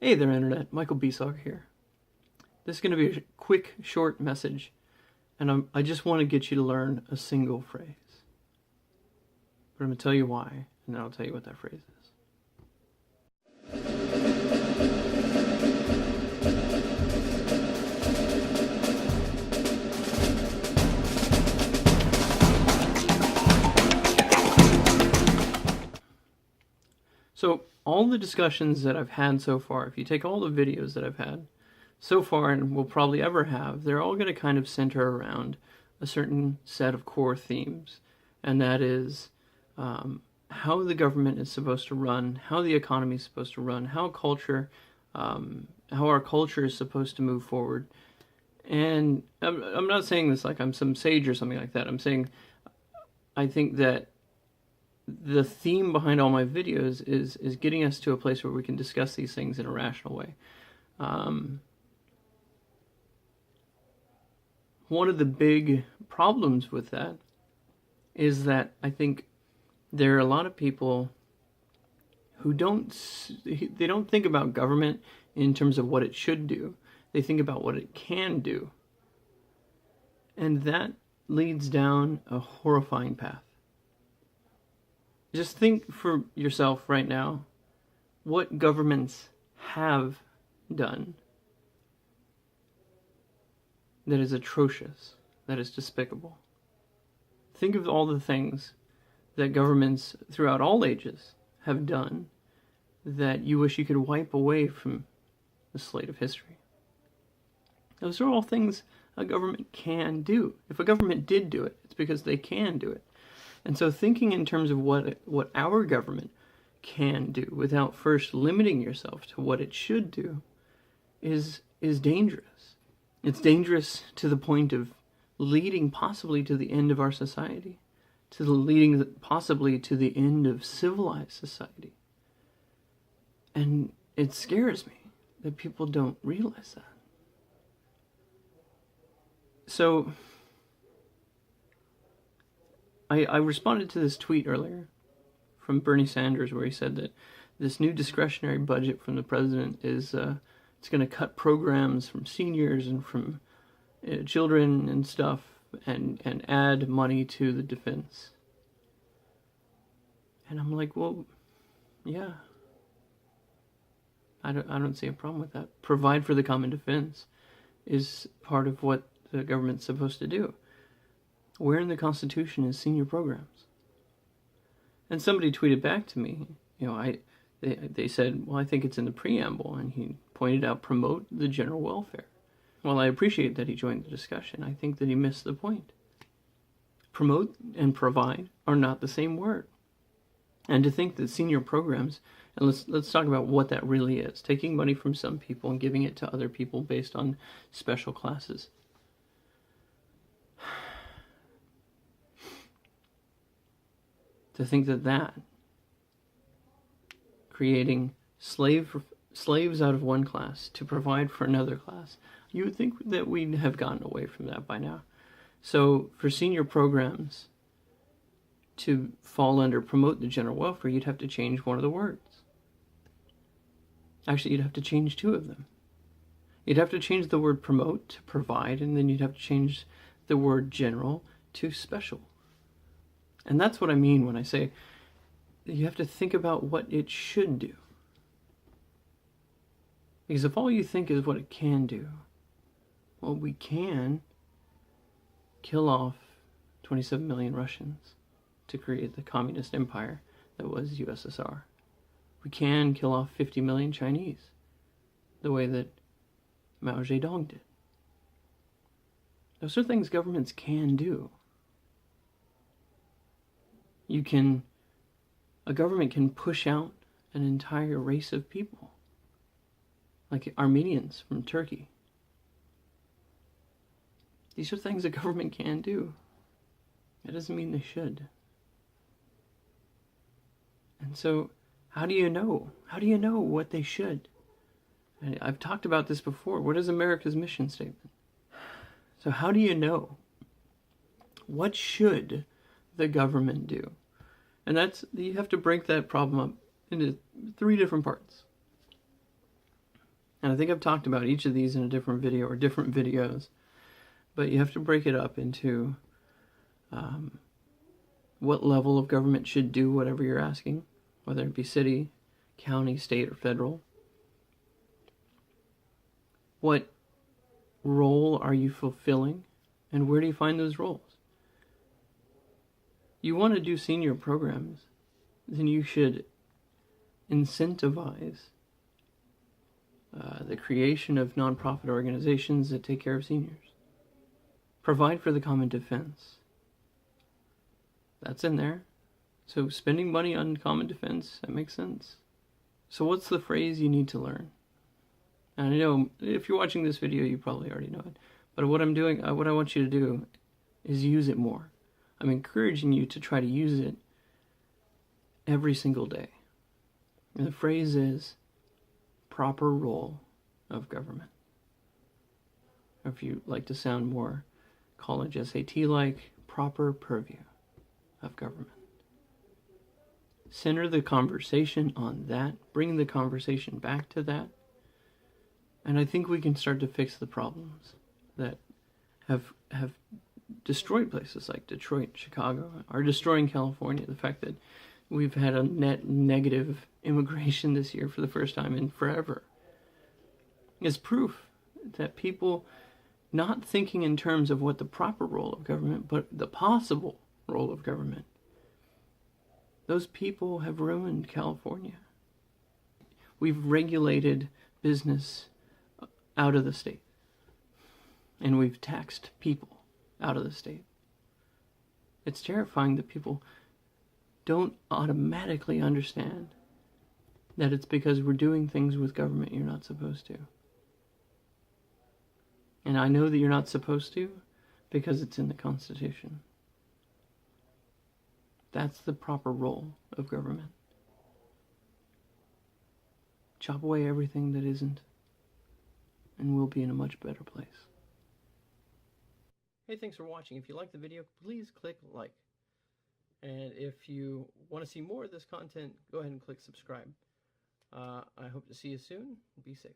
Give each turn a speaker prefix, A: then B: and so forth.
A: Hey there, Internet. Michael Besog here. This is going to be a quick, short message, and I just want to get you to learn a single phrase. But I'm going to tell you why, and then I'll tell you what that phrase is. So, all the discussions that I've had so far, if you take all the videos that I've had so far and will probably ever have, they're all going to kind of center around a certain set of core themes. And that is how the government is supposed to run, how the economy is supposed to run, how our culture is supposed to move forward. And I'm not saying this like I'm some sage or something like that. I'm saying I think that the theme behind all my videos is getting us to a place where we can discuss these things in a rational way. One of the big problems with that is that I think there are a lot of people who don't think about government in terms of what it should do. They think about what it can do. And that leads down a horrifying path. Just think for yourself right now what governments have done that is atrocious, that is despicable. Think of all the things that governments throughout all ages have done that you wish you could wipe away from the slate of history. Those are all things a government can do. If a government did do it, it's because they can do it. And so thinking in terms of what our government can do without first limiting yourself to what it should do is dangerous. It's dangerous to the point of leading possibly to the end of our society, leading possibly to the end of civilized society. And it scares me that people don't realize that. So I responded to this tweet earlier from Bernie Sanders where he said that this new discretionary budget from the president is it's going to cut programs from seniors and from children and stuff and add money to the defense. And I'm like, well, yeah. I don't see a problem with that. Provide for the common defense is part of what the government's supposed to do. Where in the Constitution is senior programs? And somebody tweeted back to me, they said, well, I think it's in the preamble, and he pointed out promote the general welfare. Well, I appreciate that he joined the discussion. I think that he missed the point. Promote and provide are not the same word. And to think that senior programs, and let's talk about what that really is, taking money from some people and giving it to other people based on special classes. To think that creating slaves out of one class to provide for another class, you would think that we'd have gotten away from that by now. So for senior programs to fall under promote the general welfare, you'd have to change one of the words. Actually, you'd have to change two of them. You'd have to change the word promote to provide, and then you'd have to change the word general to special. And that's what I mean when I say you have to think about what it should do. Because if all you think is what it can do, well, we can kill off 27 million Russians to create the communist empire that was USSR. We can kill off 50 million Chinese the way that Mao Zedong did. Those are things governments can do. A government can push out an entire race of people, like Armenians from Turkey. These are things a government can do. That doesn't mean they should. And so, how do you know? How do you know what they should? I've talked about this before. What is America's mission statement? So how do you know? What should the government do? And you have to break that problem up into three different parts. And I think I've talked about each of these in a different video or different videos, but you have to break it up into what level of government should do whatever you're asking, whether it be city, county, state, or federal. What role are you fulfilling, and where do you find those roles? You want to do senior programs, then you should incentivize the creation of nonprofit organizations that take care of seniors. Provide for the common defense. That's in there. So spending money on common defense, that makes sense. So what's the phrase you need to learn? And I know if you're watching this video, you probably already know it. But what I'm doing, what I want you to do is use it more. I'm encouraging you to try to use it every single day. And the phrase is proper role of government. Or if you like to sound more college SAT-like, proper purview of government. Center the conversation on that. Bring the conversation back to that. And I think we can start to fix the problems that have destroyed places like Detroit, Chicago, are destroying California. The fact that we've had a net negative immigration this year for the first time in forever is proof that people not thinking in terms of what the proper role of government, but the possible role of government, those people have ruined California. We've regulated business out of the state, and we've taxed people out of the state. It's terrifying that people don't automatically understand that it's because we're doing things with government you're not supposed to. And I know that you're not supposed to because it's in the Constitution. That's the proper role of government. Chop away everything that isn't, and we'll be in a much better place. Hey, thanks for watching. If you liked the video, please click like. And if you want to see more of this content, go ahead and click subscribe. I hope to see you soon. Be safe.